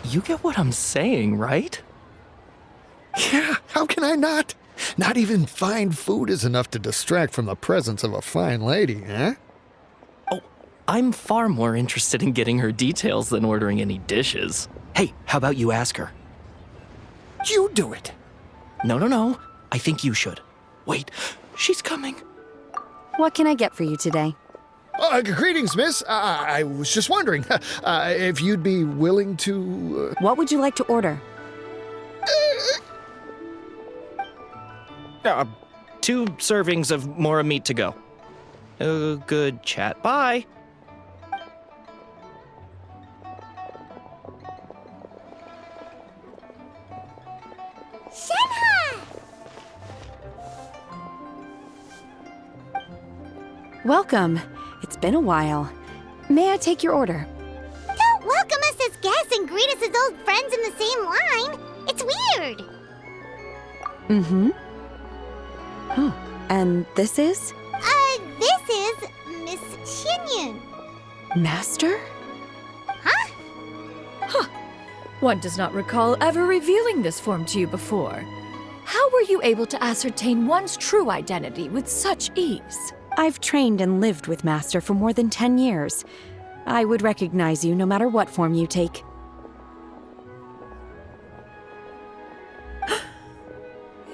You get what I'm saying, right? Yeah, how can I not? Not even fine food is enough to distract from the presence of a fine lady, eh? Oh, I'm far more interested in getting her details than ordering any dishes. Hey, how about you ask her? You do it. No. I think you should. Wait, she's coming. What can I get for you today? Greetings, miss. I was just wondering if you'd be willing to... What would you like to order? 2 servings of mora meat to go. Good chat. Bye. Welcome. It's been a while. May I take your order? Don't welcome us as guests and greet us as old friends in the same line. It's weird. Mm-hmm. Oh, and this is? This is Miss Xinyun. Master? Huh? One does not recall ever revealing this form to you before. How were you able to ascertain one's true identity with such ease? I've trained and lived with Master for more than 10 years. I would recognize you no matter what form you take.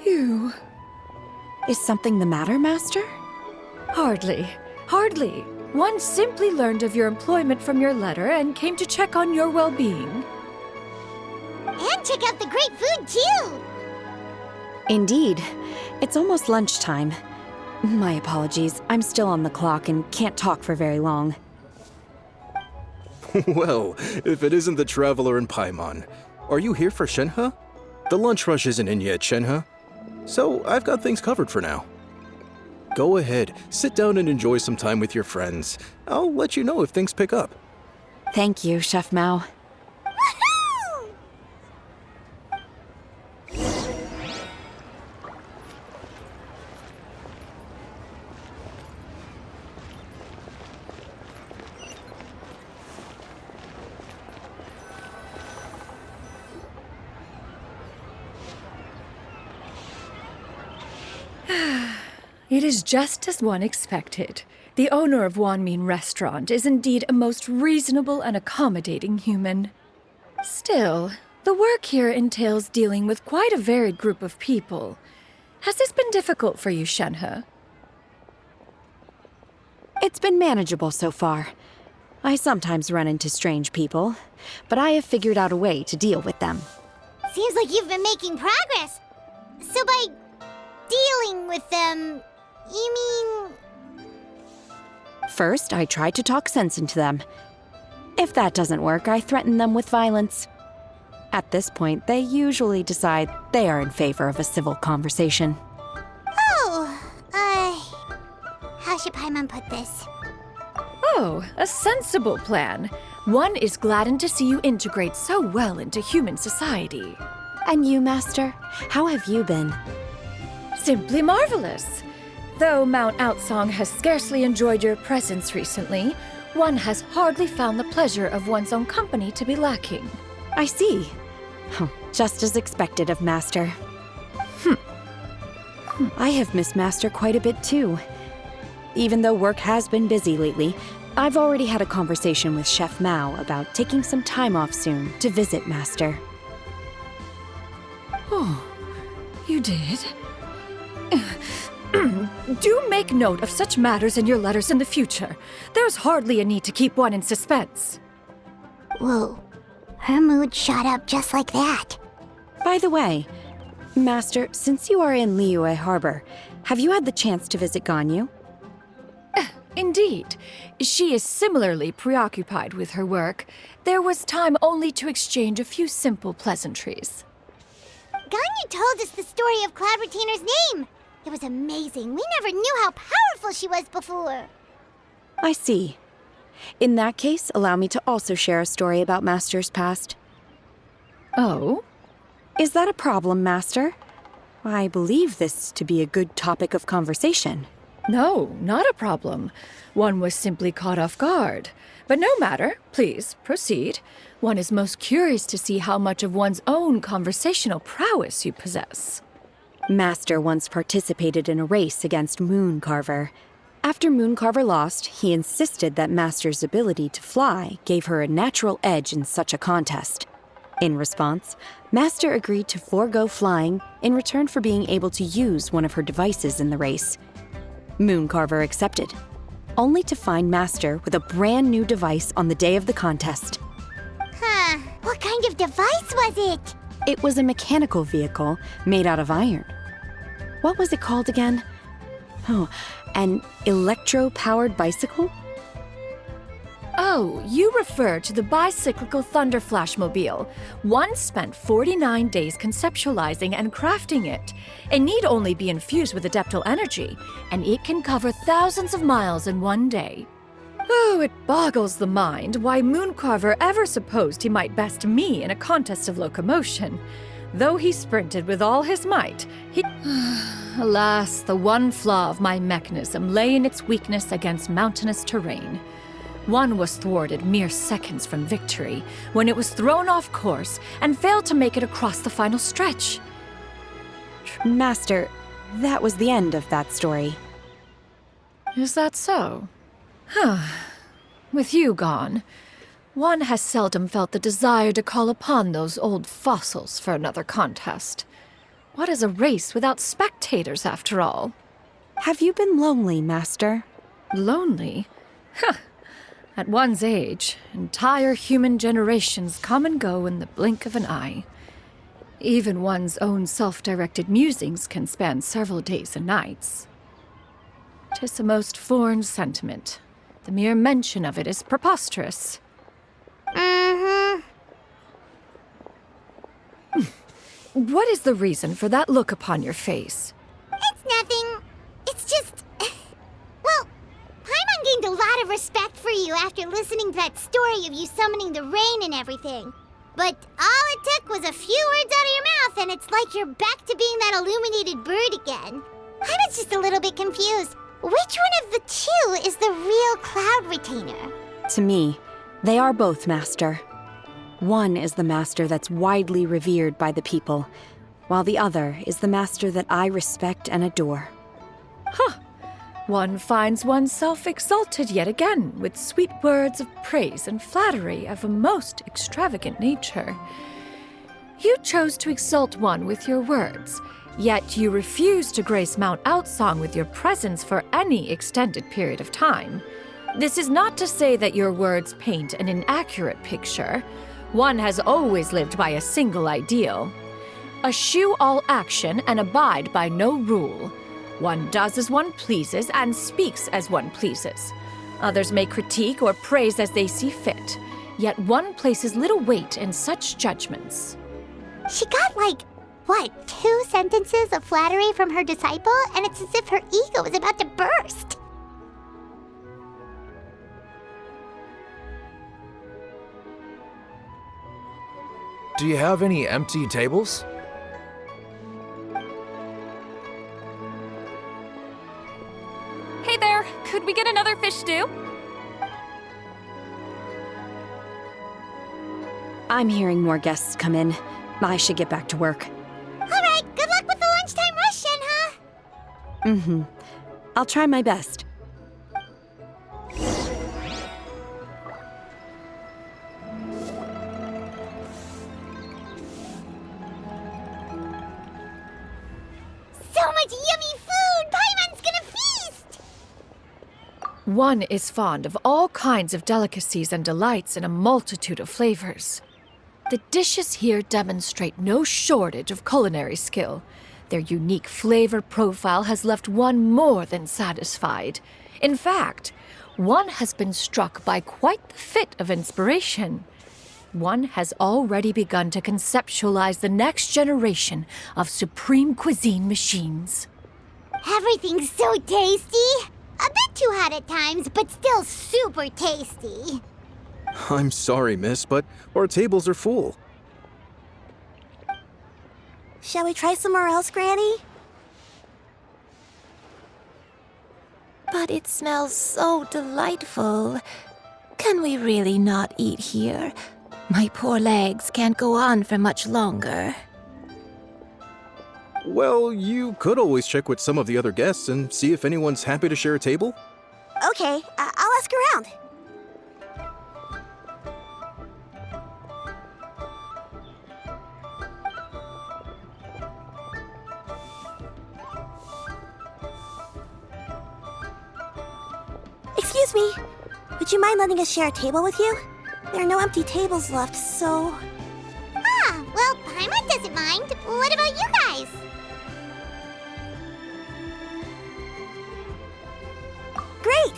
You... Is something the matter, Master? Hardly. One simply learned of your employment from your letter and came to check on your well-being. And check out the great food, too. Indeed. It's almost lunchtime. My apologies. I'm still on the clock and can't talk for very long. Well, if it isn't the Traveler in Paimon. Are you here for Shenhe? The lunch rush isn't in yet, Shenhe. So I've got things covered for now. Go ahead, sit down and enjoy some time with your friends. I'll let you know if things pick up. Thank you, Chef Mao. Woohoo! It is just as one expected. The owner of Wanmin Restaurant is indeed a most reasonable and accommodating human. Still, the work here entails dealing with quite a varied group of people. Has this been difficult for you, Shenhe? It's been manageable so far. I sometimes run into strange people, but I have figured out a way to deal with them. Seems like you've been making progress. So by dealing with them, you mean... First, I try to talk sense into them. If that doesn't work, I threaten them with violence. At this point, they usually decide they are in favor of a civil conversation. How should Paimon put this? Oh, a sensible plan. One is gladdened to see you integrate so well into human society. And you, Master? How have you been? Simply marvelous. Though Mount Outsong has scarcely enjoyed your presence recently, one has hardly found the pleasure of one's own company to be lacking. I see. Just as expected of Master. I have missed Master quite a bit too. Even though work has been busy lately, I've already had a conversation with Chef Mao about taking some time off soon to visit Master. Oh, you did? Do make note of such matters in your letters in the future. There's hardly a need to keep one in suspense. Whoa, her mood shot up just like that. By the way, Master, since you are in Liyue Harbor, have you had the chance to visit Ganyu? Indeed. She is similarly preoccupied with her work. There was time only to exchange a few simple pleasantries. Ganyu told us the story of Cloud Retainer's name. It was amazing. We never knew how powerful she was before. I see. In that case, allow me to also share a story about Master's past. Oh? Is that a problem, Master? I believe this to be a good topic of conversation. No, not a problem. One was simply caught off guard. But no matter. Please, proceed. One is most curious to see how much of one's own conversational prowess you possess. Master once participated in a race against Mooncarver. After Mooncarver lost, he insisted that Master's ability to fly gave her a natural edge in such a contest. In response, Master agreed to forego flying in return for being able to use one of her devices in the race. Mooncarver accepted, only to find Master with a brand new device on the day of the contest. Huh. What kind of device was it? It was a mechanical vehicle made out of iron. What was it called again? Oh, an electro-powered bicycle? Oh, you refer to the bicyclical Thunder Flashmobile. One spent 49 days conceptualizing and crafting it. It need only be infused with adeptal energy, and it can cover thousands of miles in one day. Oh, it boggles the mind why Mooncarver ever supposed he might best me in a contest of locomotion. Though he sprinted with all his might, he... Alas, the one flaw of my mechanism lay in its weakness against mountainous terrain. One was thwarted mere seconds from victory, when it was thrown off course and failed to make it across the final stretch. Master, that was the end of that story. Is that so? With you gone, one has seldom felt the desire to call upon those old fossils for another contest. What is a race without spectators, after all? Have you been lonely, Master? Lonely? At one's age, entire human generations come and go in the blink of an eye. Even one's own self-directed musings can span several days and nights. 'Tis a most foreign sentiment. The mere mention of it is preposterous. What is the reason for that look upon your face? It's nothing. It's just... Well, Paimon gained a lot of respect for you after listening to that story of you summoning the rain and everything. But all it took was a few words out of your mouth and it's like you're back to being that illuminated bird again. I was just a little bit confused. Which one of the two is the real Cloud Retainer? To me, they are both, Master. One is the Master that's widely revered by the people, while the other is the Master that I respect and adore. One finds oneself exalted yet again with sweet words of praise and flattery of a most extravagant nature. You chose to exalt one with your words, yet you refuse to grace Mount Outsong with your presence for any extended period of time. This is not to say that your words paint an inaccurate picture. One has always lived by a single ideal. Eschew all action and abide by no rule. One does as one pleases and speaks as one pleases. Others may critique or praise as they see fit, yet one places little weight in such judgments. She got what, 2 sentences of flattery from her disciple, and it's as if her ego is about to burst. Do you have any empty tables? Hey there, could we get another fish stew? I'm hearing more guests come in. I should get back to work. All right, good luck with the lunchtime rush, Shenhe. I'll try my best. So much yummy food! Paimon's gonna feast! One is fond of all kinds of delicacies and delights in a multitude of flavors. The dishes here demonstrate no shortage of culinary skill. Their unique flavor profile has left one more than satisfied. In fact, one has been struck by quite the fit of inspiration. One has already begun to conceptualize the next generation of supreme cuisine machines. Everything's so tasty! A bit too hot at times, but still super tasty. I'm sorry, miss, but our tables are full. Shall we try somewhere else, Granny? But it smells so delightful. Can we really not eat here? My poor legs can't go on for much longer. Well, you could always check with some of the other guests and see if anyone's happy to share a table. Okay, I'll ask around. Excuse me. Would you mind letting us share a table with you? There are no empty tables left, so... Ah, well, Paimon doesn't mind. What about you guys? Great!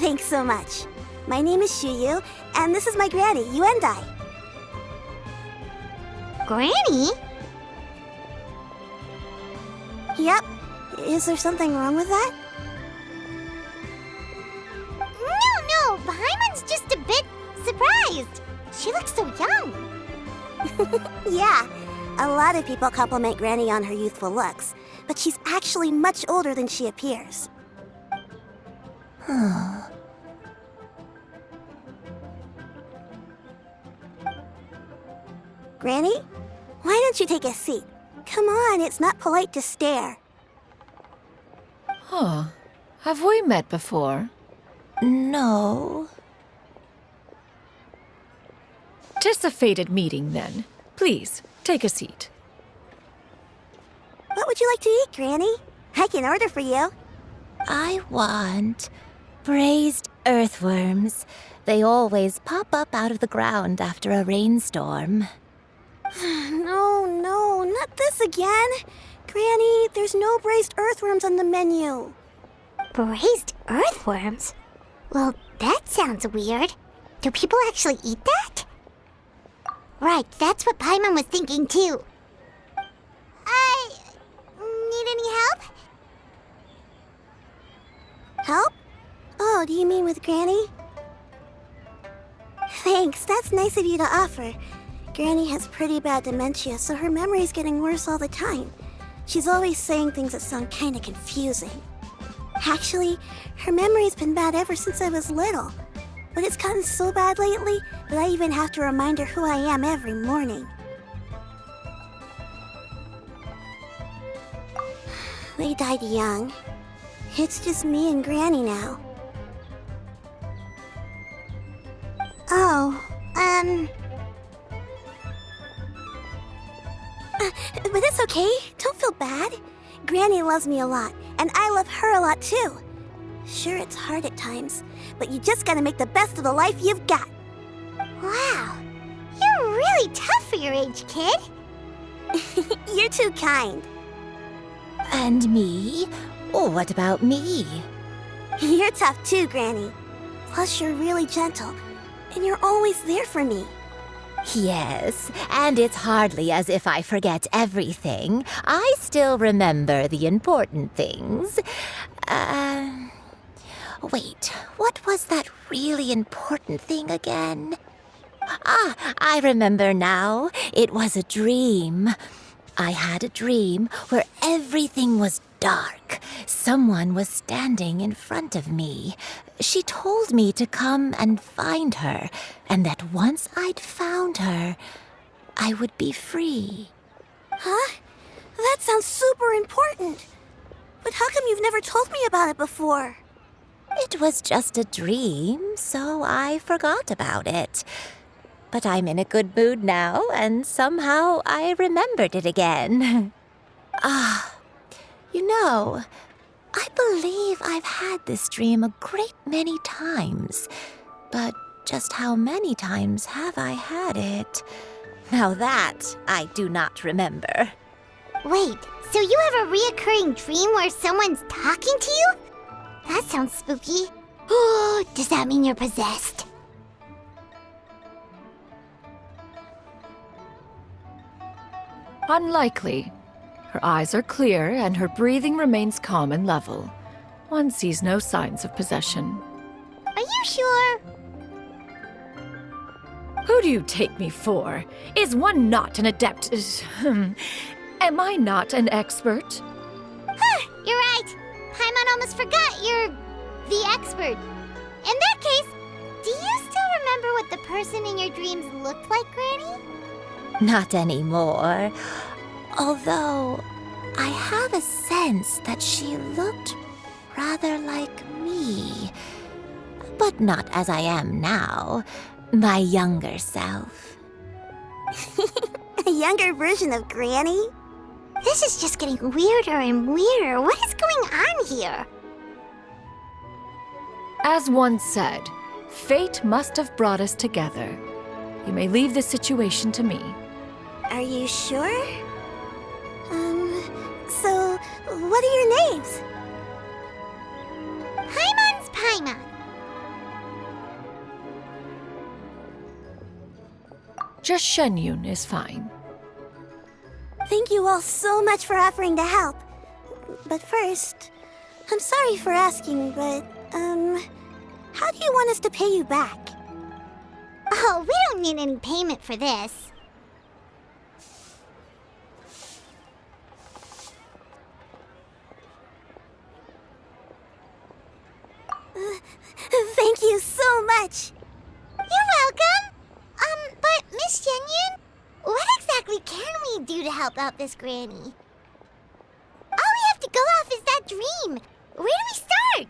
Thanks so much. My name is Shuyu, and this is my granny, Yuendai. Granny? Yep. Is there something wrong with that? No, Paimon's just a bit surprised. She looks so young. Yeah. A lot of people compliment Granny on her youthful looks, but she's actually much older than she appears. Granny? Why don't you take a seat? Come on, it's not polite to stare. Huh. Have we met before? No. 'Tis a fated meeting, then. Please, take a seat. What would you like to eat, Granny? I can order for you. I want braised earthworms. They always pop up out of the ground after a rainstorm. No, not this again. Granny, there's no braised earthworms on the menu. Braised earthworms? Well, that sounds weird. Do people actually eat that? Right, that's what Paimon was thinking too. Need any help? Help? Oh, do you mean with Granny? Thanks, that's nice of you to offer. Granny has pretty bad dementia, so her memory's getting worse all the time. She's always saying things that sound kinda confusing. Actually, her memory's been bad ever since I was little. But it's gotten so bad lately that I even have to remind her who I am every morning. They died young. It's just me and Granny now. Oh, but it's okay. Don't feel bad. Granny loves me a lot, and I love her a lot too. Sure, it's hard at times, but you just gotta make the best of the life you've got. Wow, you're really tough for your age, kid. You're too kind. And me? Oh, what about me? You're tough too, Granny. Plus, you're really gentle, and you're always there for me. Yes, and it's hardly as if I forget everything. I still remember the important things. Wait, what was that really important thing again? Ah, I remember now. It was a dream. I had a dream where everything was dark. Someone was standing in front of me. She told me to come and find her, and that once I'd found her, I would be free. Huh? That sounds super important. But how come you've never told me about it before? It was just a dream, so I forgot about it. But I'm in a good mood now, and somehow I remembered it again. You know, I believe I've had this dream a great many times. But just how many times have I had it? Now that I do not remember. Wait, so you have a reoccurring dream where someone's talking to you? That sounds spooky. Oh, does that mean you're possessed? Unlikely. Her eyes are clear and her breathing remains calm and level. one sees no signs of possession. Are you sure? Who do you take me for? Is one not an adept? Am I not an expert? Huh, you're right. Paimon almost forgot you're the expert. In that case, do you still remember what the person in your dreams looked like, Granny? Not anymore. Although, I have a sense that she looked rather like me. But not as I am now. My younger self. A younger version of Granny? This is just getting weirder and weirder. What is going on here? As one said, fate must have brought us together. You may leave this situation to me. Are you sure? So, what are your names? Paimon's Paimon. Just Shenyun is fine. Thank you all so much for offering to help. But first, I'm sorry for asking, but, how do you want us to pay you back? Oh, we don't need any payment for this. Thank you so much! You're welcome! But Miss Shenyun, what exactly can we do to help out this granny? All we have to go off is that dream. Where do we start?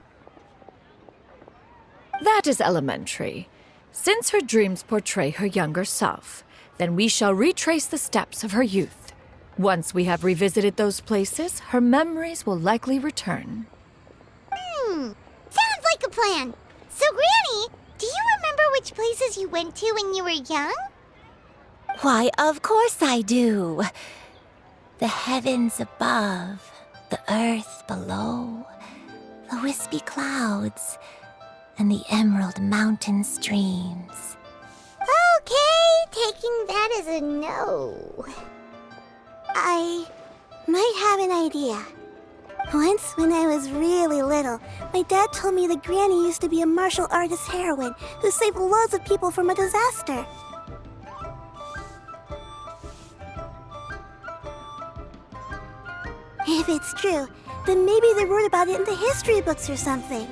That is elementary. Since her dreams portray her younger self, then we shall retrace the steps of her youth. Once we have revisited those places, her memories will likely return. Sounds like a plan. So, Granny, do you remember which places you went to when you were young? Why, of course I do. The heavens above, the earth below, the wispy clouds, and the emerald mountain streams. Okay, taking that as a no. I might have an idea. Once, when I was really little, my dad told me that Granny used to be a martial artist heroine who saved loads of people from a disaster. If it's true, then maybe they wrote about it in the history books or something.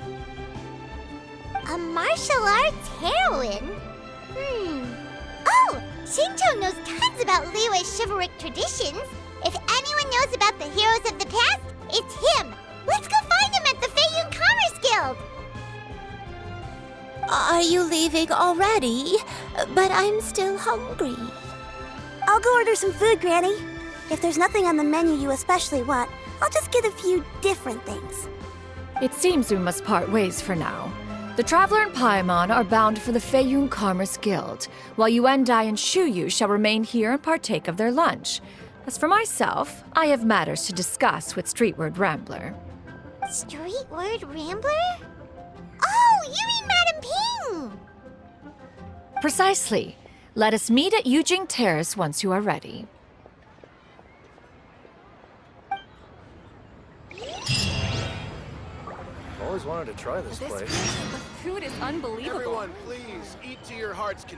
A martial arts heroine? Oh, Shincho knows tons about Liyue's chivalric traditions. If anyone knows about the heroes of the past, it's him. Let's go find him at the Feiyun Commerce Guild. Are you leaving already? But I'm still hungry. I'll go order some food, Granny. If there's nothing on the menu you especially want, I'll just get a few different things. It seems we must part ways for now. The Traveler and Paimon are bound for the Feiyun Commerce Guild, while Yuendai and Shuyu shall remain here and partake of their lunch. As for myself, I have matters to discuss with Streetward Rambler. Streetward Rambler? Oh, you mean Madam Ping! Precisely. Let us meet at Yujing Terrace once you are ready. Always wanted to try this place. The food is unbelievable. Everyone, please eat to your heart's